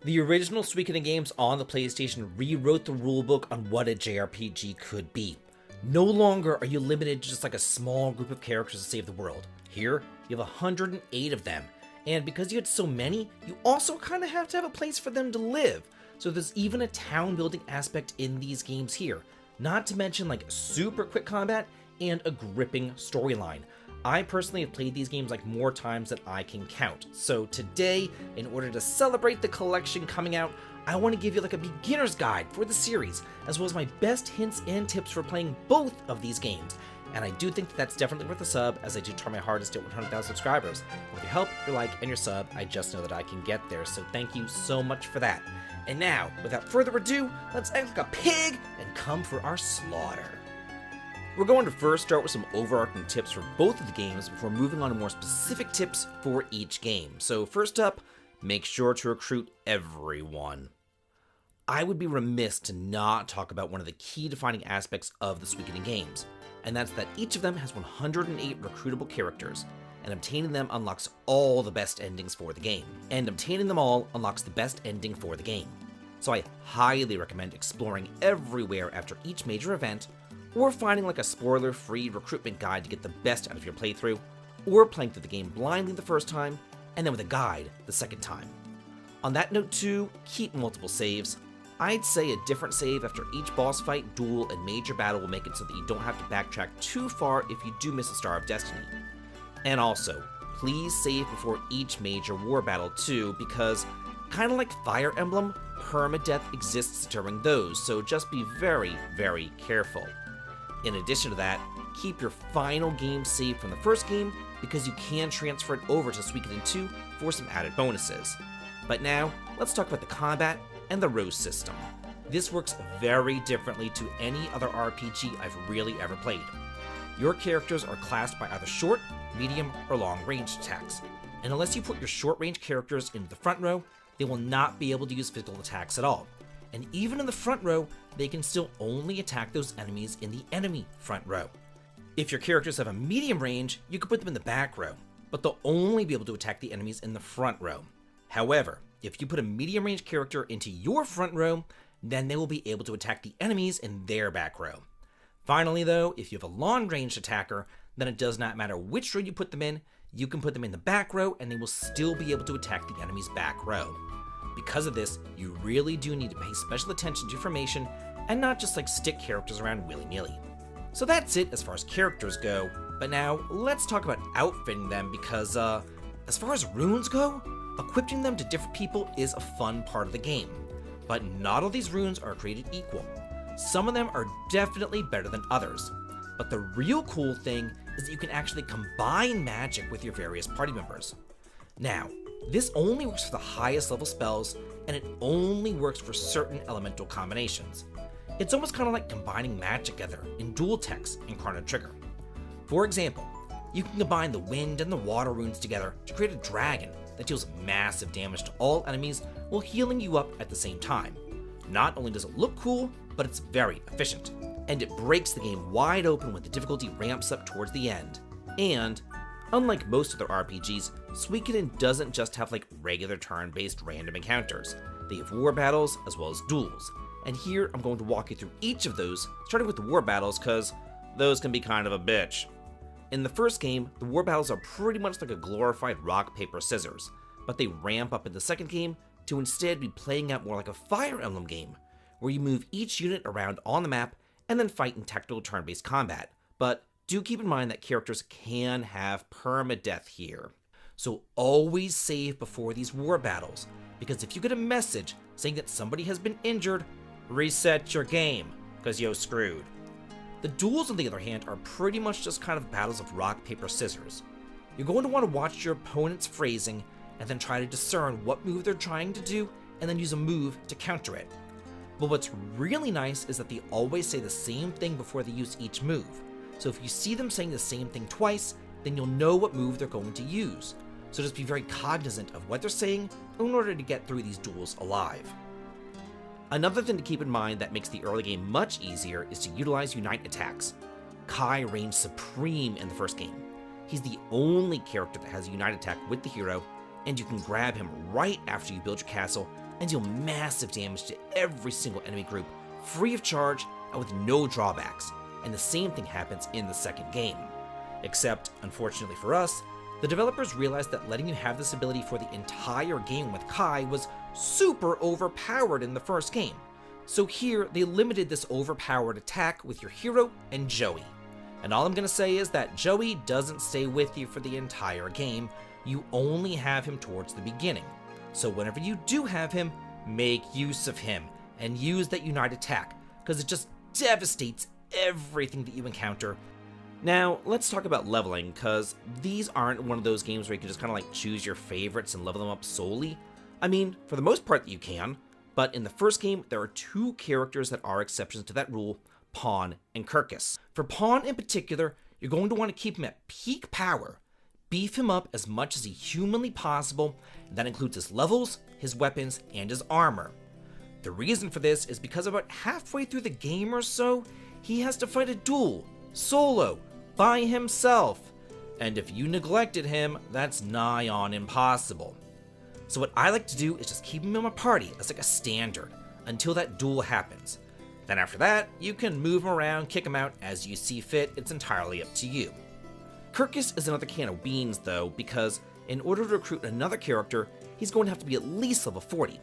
The original Suikoden games on the PlayStation rewrote the rulebook on what a JRPG could be. No longer are you limited to just like a small group of characters to save the world. Here, you have 108 of them, and because you had so many, you also kind of have to have a place for them to live. So there's even a town building aspect in these games here, not to mention like super quick combat and a gripping storyline. I personally have played these games like more times than I can count. So today, in order to celebrate the collection coming out, I want to give you like a beginner's guide for the series, as well as my best hints and tips for playing both of these games. And I do think that's definitely worth a sub, as I do try my hardest to hit 100,000 subscribers. With your help, your like, and your sub, I just know that I can get there, so thank you so much for that. And now, without further ado, let's act like a pig and come for our slaughter. We're going to first start with some overarching tips for both of the games before moving on to more specific tips for each game. So first up, make sure to recruit everyone. I would be remiss to not talk about one of the key defining aspects of the Suikoden games, and that's that each of them has 108 recruitable characters, and obtaining them unlocks all the best endings for the game. And obtaining them all unlocks the best ending for the game. So I highly recommend exploring everywhere after each major event, or finding like a spoiler-free recruitment guide to get the best out of your playthrough, or playing through the game blindly the first time, and then with a guide the second time. On that note too, keep multiple saves. I'd say a different save after each boss fight, duel, and major battle will make it so that you don't have to backtrack too far if you do miss a Star of Destiny. And also, please save before each major war battle too, because kind of like Fire Emblem, permadeath exists during those, so just be very, very careful. In addition to that, keep your final game saved from the first game, because you can transfer it over to Suikoden 2 for some added bonuses. But now, let's talk about the combat and the rose system. This works very differently to any other RPG I've really ever played. Your characters are classed by either short, medium, or long range attacks, and unless you put your short range characters into the front row, they will not be able to use physical attacks at all. And even in the front row, they can still only attack those enemies in the enemy front row. If your characters have a medium range, you can put them in the back row, but they'll only be able to attack the enemies in the front row. However, if you put a medium range character into your front row, then they will be able to attack the enemies in their back row. Finally though, if you have a long range attacker, then it does not matter which row you put them in, you can put them in the back row and they will still be able to attack the enemy's back row. Because of this, you really do need to pay special attention to formation and not just like stick characters around willy-nilly. So that's it as far as characters go, but now let's talk about outfitting them because as far as runes go, equipping them to different people is a fun part of the game. But not all these runes are created equal. Some of them are definitely better than others. But the real cool thing is that you can actually combine magic with your various party members. Now, this only works for the highest level spells, and it only works for certain elemental combinations. It's almost kind of like combining magic together in dual text in Chrono Trigger. For example, you can combine the wind and the water runes together to create a dragon that deals massive damage to all enemies while healing you up at the same time. Not only does it look cool, but it's very efficient, and it breaks the game wide open when the difficulty ramps up towards the end. And unlike most other RPGs, Suikoden doesn't just have like regular turn-based random encounters. They have war battles as well as duels, and here I'm going to walk you through each of those, starting with the war battles because those can be kind of a bitch. In the first game, the war battles are pretty much like a glorified rock, paper, scissors, but they ramp up in the second game to instead be playing out more like a Fire Emblem game, where you move each unit around on the map and then fight in tactical turn-based combat. But do keep in mind that characters can have permadeath here. So always save before these war battles, because if you get a message saying that somebody has been injured, reset your game, because you're screwed. The duels, on the other hand, are pretty much just kind of battles of rock, paper, scissors. You're going to want to watch your opponent's phrasing and then try to discern what move they're trying to do and then use a move to counter it. But what's really nice is that they always say the same thing before they use each move. So if you see them saying the same thing twice, then you'll know what move they're going to use. So just be very cognizant of what they're saying in order to get through these duels alive. Another thing to keep in mind that makes the early game much easier is to utilize Unite attacks. Kai reigns supreme in the first game. He's the only character that has a Unite attack with the hero, and you can grab him right after you build your castle and deal massive damage to every single enemy group, free of charge and with no drawbacks, and the same thing happens in the second game. Except, unfortunately for us, the developers realized that letting you have this ability for the entire game with Kai was super overpowered in the first game. So here, they limited this overpowered attack with your hero and Joey. And all I'm gonna say is that Joey doesn't stay with you for the entire game, you only have him towards the beginning. So whenever you do have him, make use of him, and use that Unite attack, because it just devastates everything that you encounter. Now, let's talk about leveling, because these aren't one of those games where you can just kind of like choose your favorites and level them up solely. I mean, for the most part you can, but in the first game, there are two characters that are exceptions to that rule, Pawn and Kirkus. For Pawn in particular, you're going to want to keep him at peak power, beef him up as much as humanly possible, and that includes his levels, his weapons, and his armor. The reason for this is because about halfway through the game or so, he has to fight a duel, solo, by himself, and if you neglected him, that's nigh on impossible. So what I like to do is just keep him in my party as like a standard until that duel happens. Then after that, you can move him around, kick him out as you see fit, it's entirely up to you. Kirkus is another can of beans though, because in order to recruit another character, he's going to have to be at least level 40.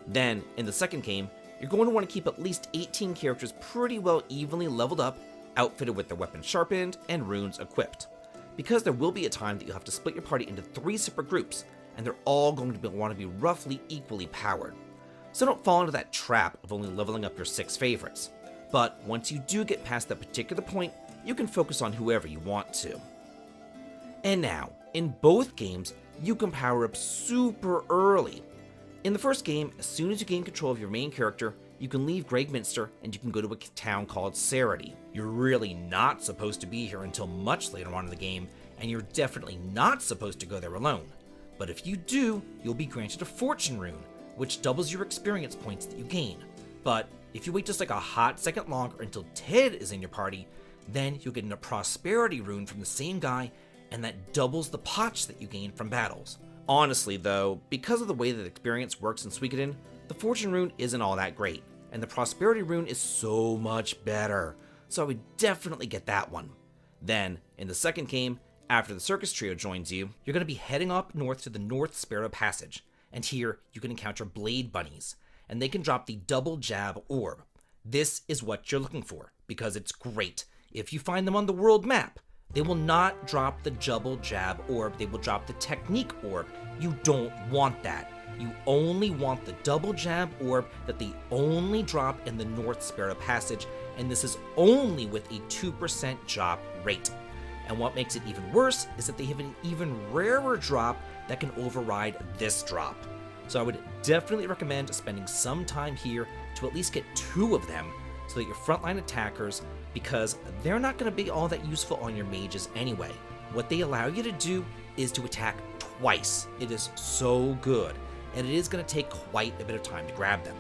Then, in the second game, you're going to want to keep at least 18 characters pretty well evenly leveled up, outfitted with their weapons sharpened, and runes equipped. Because there will be a time that you'll have to split your party into 3 separate groups, and they're all going to want to be roughly equally powered. So don't fall into that trap of only leveling up your 6 favorites. But once you do get past that particular point, you can focus on whoever you want to. And now, in both games, you can power up super early. In the first game, as soon as you gain control of your main character, you can leave Gregminster and you can go to a town called Sarity. You're really not supposed to be here until much later on in the game, and you're definitely not supposed to go there alone. But if you do, you'll be granted a Fortune Rune, which doubles your experience points that you gain. But if you wait just like a hot second longer until Ted is in your party, then you'll get a Prosperity Rune from the same guy, and that doubles the potch that you gain from battles. Honestly though, because of the way that experience works in Suikoden, the Fortune Rune isn't all that great, and the Prosperity Rune is so much better, so I would definitely get that one. Then, in the second game, after the Circus Trio joins you, you're going to be heading up north to the North Sparrow Passage, and here you can encounter Blade Bunnies, and they can drop the Double Jab Orb. This is what you're looking for, because it's great. If you find them on the world map, they will not drop the Double Jab Orb, they will drop the Technique Orb. You don't want that. You only want the Double Jab Orb that they only drop in the North Sparrow Passage, and this is only with a 2% drop rate. And what makes it even worse is that they have an even rarer drop that can override this drop. So I would definitely recommend spending some time here to at least get 2 of them so that your frontline attackers, because they're not going to be all that useful on your mages anyway. What they allow you to do is to attack twice. It is so good, and it is going to take quite a bit of time to grab them.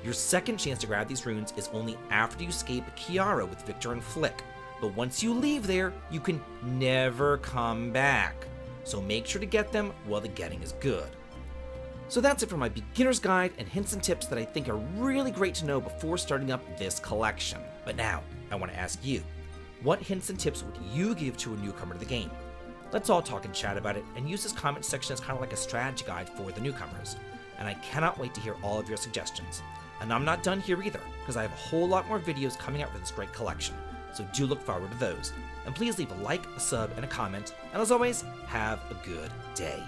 Your second chance to grab these runes is only after you escape Kiara with Victor and Flick, but once you leave there, you can never come back. So make sure to get them while the getting is good. So that's it for my beginner's guide and hints and tips that I think are really great to know before starting up this collection. But now, I want to ask you, what hints and tips would you give to a newcomer to the game? Let's all talk and chat about it and use this comment section as kind of like a strategy guide for the newcomers. And I cannot wait to hear all of your suggestions. And I'm not done here either, because I have a whole lot more videos coming out for this great collection. So do look forward to those. And please leave a like, a sub, and a comment. And as always, have a good day.